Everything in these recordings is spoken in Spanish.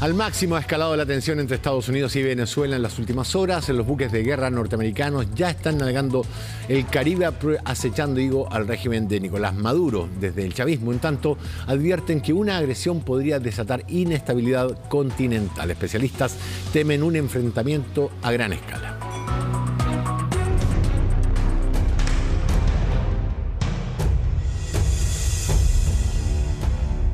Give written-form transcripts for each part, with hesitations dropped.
Al máximo ha escalado la tensión entre Estados Unidos y Venezuela en las últimas horas. Los buques de guerra norteamericanos ya están navegando el Caribe acechando al régimen de Nicolás Maduro. Desde el chavismo, en tanto, advierten que una agresión podría desatar inestabilidad continental. Especialistas temen un enfrentamiento a gran escala.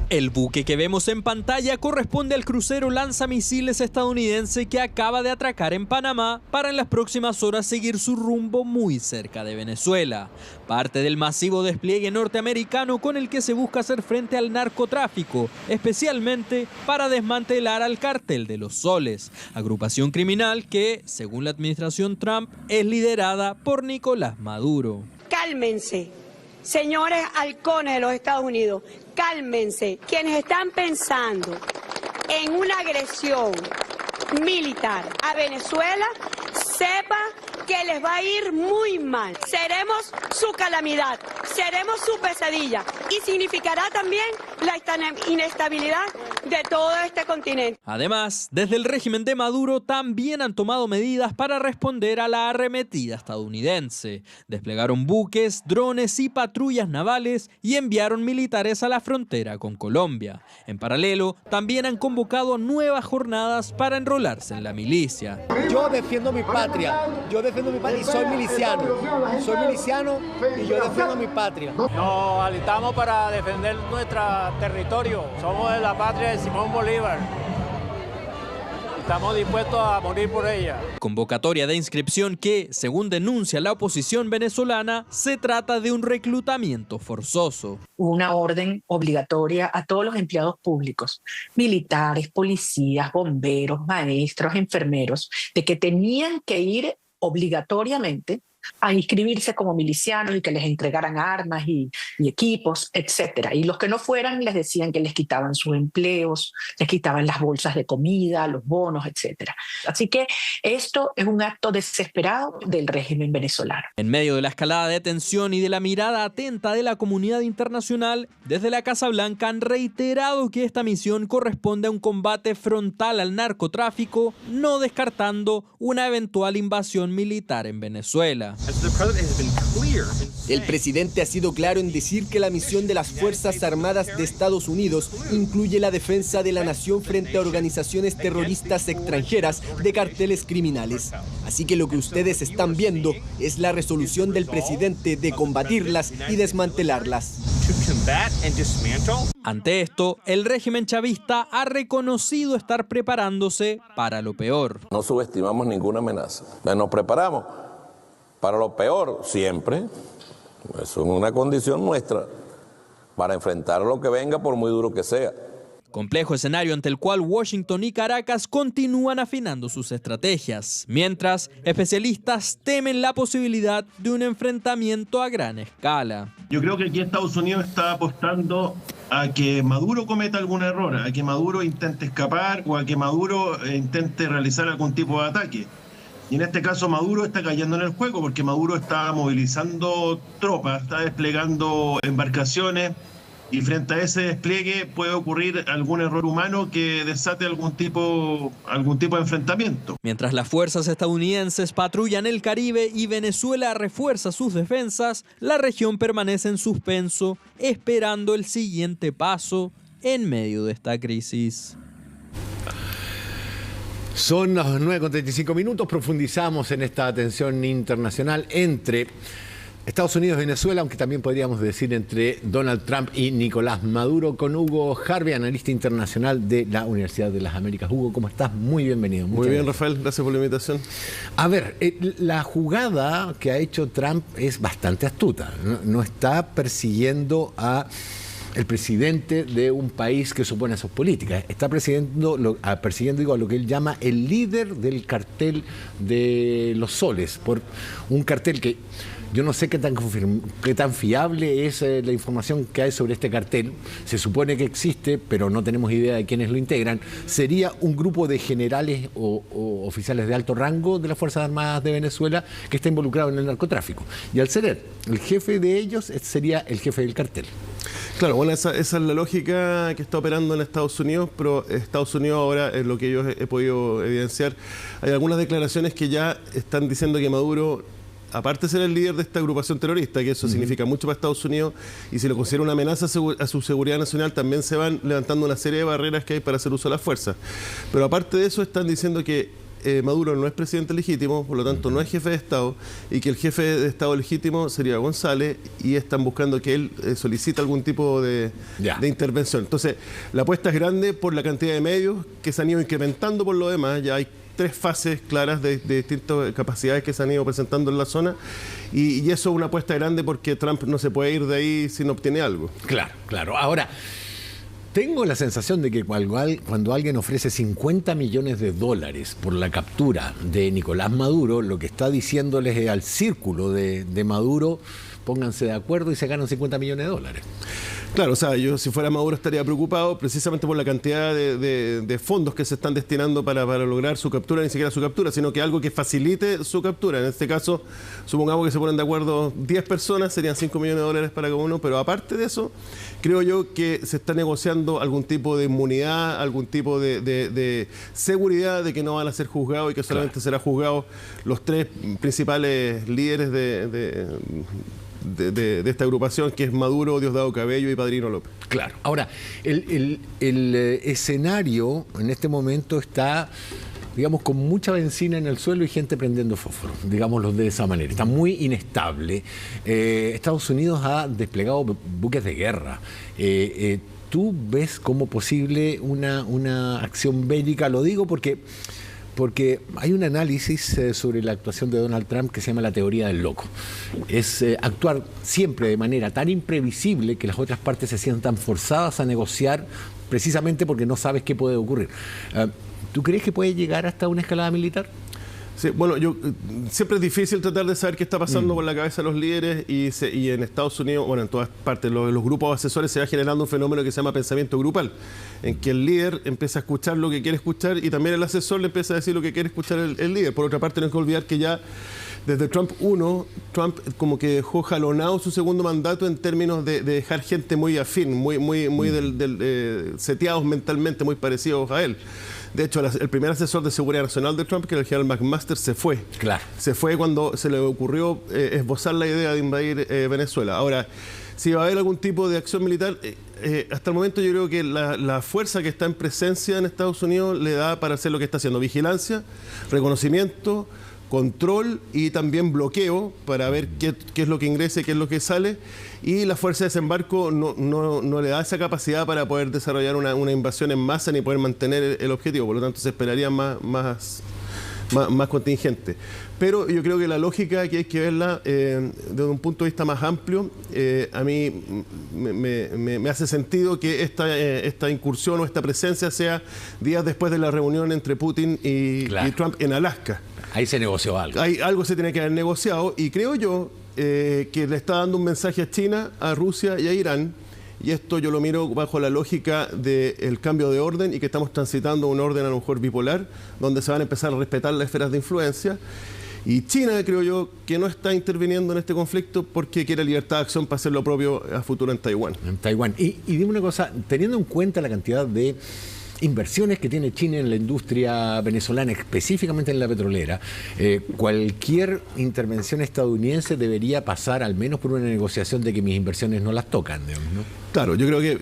El buque que vemos en pantalla corresponde al crucero lanzamisiles estadounidense que acaba de atracar en Panamá para en las próximas horas seguir su rumbo muy cerca de Venezuela. Parte del masivo despliegue norteamericano con el que se busca hacer frente al narcotráfico, especialmente para desmantelar al Cartel de los Soles, agrupación criminal que, según la administración Trump, es liderada por Nicolás Maduro. Cálmense. Señores halcones de los Estados Unidos, cálmense. Quienes están pensando en una agresión militar a Venezuela, sepa que les va a ir muy mal. Seremos su calamidad, seremos su pesadilla y significará también la inestabilidad de todo este continente. Además, desde el régimen de Maduro también han tomado medidas para responder a la arremetida estadounidense. Desplegaron buques, drones y patrullas navales y enviaron militares a la frontera con Colombia. En paralelo, también han convocado nuevas jornadas para enrolarse en la milicia. Yo defiendo mi patria, y soy miliciano y yo defiendo mi patria. Nos alistamos para defender nuestro territorio, somos de la patria de Simón Bolívar. Estamos dispuestos a morir por ella. Convocatoria de inscripción que, según denuncia la oposición venezolana, se trata de un reclutamiento forzoso. Una orden obligatoria a todos los empleados públicos, militares, policías, bomberos, maestros, enfermeros, de que tenían que ir obligatoriamente a inscribirse como milicianos y que les entregaran armas y equipos, etc. Y los que no fueran les decían que les quitaban sus empleos, les quitaban las bolsas de comida, los bonos, etc. Así que esto es un acto desesperado del régimen venezolano. En medio de la escalada de tensión y de la mirada atenta de la comunidad internacional, desde la Casa Blanca han reiterado que esta misión corresponde a un combate frontal al narcotráfico, no descartando una eventual invasión militar en Venezuela. El presidente ha sido claro en decir que la misión de las Fuerzas Armadas de Estados Unidos incluye la defensa de la nación frente a organizaciones terroristas extranjeras de carteles criminales. Así que lo que ustedes están viendo es la resolución del presidente de combatirlas y desmantelarlas. Ante esto, el régimen chavista ha reconocido estar preparándose para lo peor. No subestimamos ninguna amenaza. Nos preparamos para lo peor siempre. Eso es una condición nuestra para enfrentar lo que venga por muy duro que sea. Complejo escenario ante el cual Washington y Caracas continúan afinando sus estrategias, mientras especialistas temen la posibilidad de un enfrentamiento a gran escala. Yo creo que aquí Estados Unidos está apostando a que Maduro cometa algún error, a que Maduro intente escapar o a que Maduro intente realizar algún tipo de ataque. Y en este caso Maduro está cayendo en el juego porque Maduro está movilizando tropas, está desplegando embarcaciones y frente a ese despliegue puede ocurrir algún error humano que desate algún tipo de enfrentamiento. Mientras las fuerzas estadounidenses patrullan el Caribe y Venezuela refuerza sus defensas, la región permanece en suspenso, esperando el siguiente paso en medio de esta crisis. Son las 9:35. Profundizamos en esta tensión internacional entre Estados Unidos y Venezuela, aunque también podríamos decir entre Donald Trump y Nicolás Maduro, con Hugo Harvey, analista internacional de la Universidad de las Américas. Hugo, ¿cómo estás? Muy bienvenido. Muy bien, Rafael. Gracias por la invitación. A ver, la jugada que ha hecho Trump es bastante astuta. No está persiguiendo a el presidente de un país que supone sus políticas. Está persiguiendo a lo que él llama el líder del cartel de los soles, por un cartel que yo no sé qué tan fiable es la información que hay sobre este cartel. Se supone que existe, pero no tenemos idea de quiénes lo integran. Sería un grupo de generales o oficiales de alto rango de las Fuerzas Armadas de Venezuela que está involucrado en el narcotráfico. Y al ser el jefe de ellos, sería el jefe del cartel. Claro, Bueno, esa es la lógica que está operando en Estados Unidos, pero Estados Unidos ahora, en lo que yo he podido evidenciar, hay algunas declaraciones que ya están diciendo que Maduro, aparte de ser el líder de esta agrupación terrorista, que eso significa mucho para Estados Unidos, y si lo considera una amenaza a su seguridad nacional, también se van levantando una serie de barreras que hay para hacer uso de las fuerzas. Pero aparte de eso, están diciendo que Maduro no es presidente legítimo, por lo tanto no es jefe de Estado, y que el jefe de Estado legítimo sería González, y están buscando que él solicite algún tipo de intervención. Entonces, la apuesta es grande por la cantidad de medios que se han ido incrementando por lo demás. Ya hay 3 fases claras de distintas capacidades que se han ido presentando en la zona, y eso es una apuesta grande porque Trump no se puede ir de ahí si no obtiene algo. Claro, claro. Ahora, tengo la sensación de que cuando alguien ofrece $50 millones por la captura de Nicolás Maduro, lo que está diciéndoles al círculo de Maduro, pónganse de acuerdo y se ganan $50 millones. Claro, o sea, yo si fuera Maduro estaría preocupado precisamente por la cantidad de fondos que se están destinando para lograr su captura, ni siquiera su captura, sino que algo que facilite su captura. En este caso, supongamos que se ponen de acuerdo 10 personas, serían $5 millones para cada uno, pero aparte de eso, creo yo que se está negociando algún tipo de inmunidad, algún tipo de seguridad de que no van a ser juzgados y que solamente serán juzgados los 3 principales líderes de esta agrupación, que es Maduro, Diosdado Cabello y Padrino López. Claro. Ahora, el escenario en este momento está, digamos, con mucha benzina en el suelo y gente prendiendo fósforo, digámoslo de esa manera. Está muy inestable. Estados Unidos ha desplegado buques de guerra. ¿Tú ves como posible una acción bélica? Lo digo porque hay un análisis sobre la actuación de Donald Trump que se llama la teoría del loco. Es actuar siempre de manera tan imprevisible que las otras partes se sientan forzadas a negociar precisamente porque no sabes qué puede ocurrir. ¿Tú crees que puede llegar hasta una escalada militar? Sí, bueno, siempre es difícil tratar de saber qué está pasando por la cabeza de los líderes y en Estados Unidos, bueno, en todas partes, los grupos asesores se va generando un fenómeno que se llama pensamiento grupal, en que el líder empieza a escuchar lo que quiere escuchar y también el asesor le empieza a decir lo que quiere escuchar el líder. Por otra parte, no hay que olvidar que ya desde Trump 1, Trump como que dejó jalonado su segundo mandato en términos de dejar gente muy afín, muy seteados mentalmente, muy parecidos a él. De hecho, el primer asesor de seguridad nacional de Trump, que era el general McMaster, se fue. Claro. Se fue cuando se le ocurrió esbozar la idea de invadir Venezuela. Ahora, si va a haber algún tipo de acción militar, hasta el momento yo creo que la fuerza que está en presencia en Estados Unidos le da para hacer lo que está haciendo. Vigilancia, reconocimiento, control y también bloqueo para ver qué es lo que ingresa y qué es lo que sale. Y la fuerza de desembarco no le da esa capacidad para poder desarrollar una invasión en masa ni poder mantener el objetivo. Por lo tanto, se esperaría más contingente. Pero yo creo que la lógica que hay que verla desde un punto de vista más amplio, a mí me hace sentido que esta incursión o esta presencia sea días después de la reunión entre Putin y Trump en Alaska. Ahí se negoció algo. Algo se tiene que haber negociado y creo yo que le está dando un mensaje a China, a Rusia y a Irán, y esto yo lo miro bajo la lógica del cambio de orden y que estamos transitando un orden a lo mejor bipolar, donde se van a empezar a respetar las esferas de influencia. Y China, creo yo, que no está interviniendo en este conflicto porque quiere libertad de acción para hacer lo propio a futuro en Taiwán. En Taiwán. Y dime una cosa, teniendo en cuenta la cantidad de inversiones que tiene China en la industria venezolana, específicamente en la petrolera, cualquier intervención estadounidense debería pasar al menos por una negociación de que mis inversiones no las tocan, digamos, ¿no? Claro, yo creo que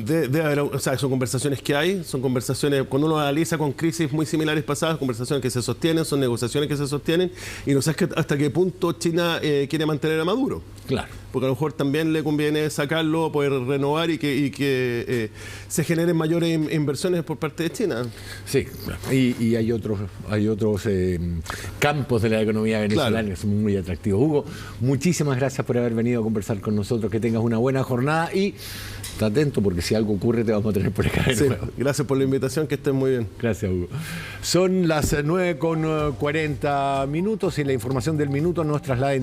debe haber, o sea, son conversaciones que hay, son conversaciones, cuando uno analiza con crisis muy similares pasadas, conversaciones que se sostienen, son negociaciones que se sostienen, y no sabes hasta qué punto China quiere mantener a Maduro. Claro. Porque a lo mejor también le conviene sacarlo, poder renovar y que se generen mayores inversiones por parte de China. Sí, y hay otros campos de la economía venezolana que son muy atractivos. Hugo, muchísimas gracias por haber venido a conversar con nosotros, que tengas una buena jornada y está atento porque si algo ocurre te vamos a tener por acá de nuevo. Gracias por la invitación, que estén muy bien. Gracias, Hugo. Son las 9:40 y la información del minuto nos traslada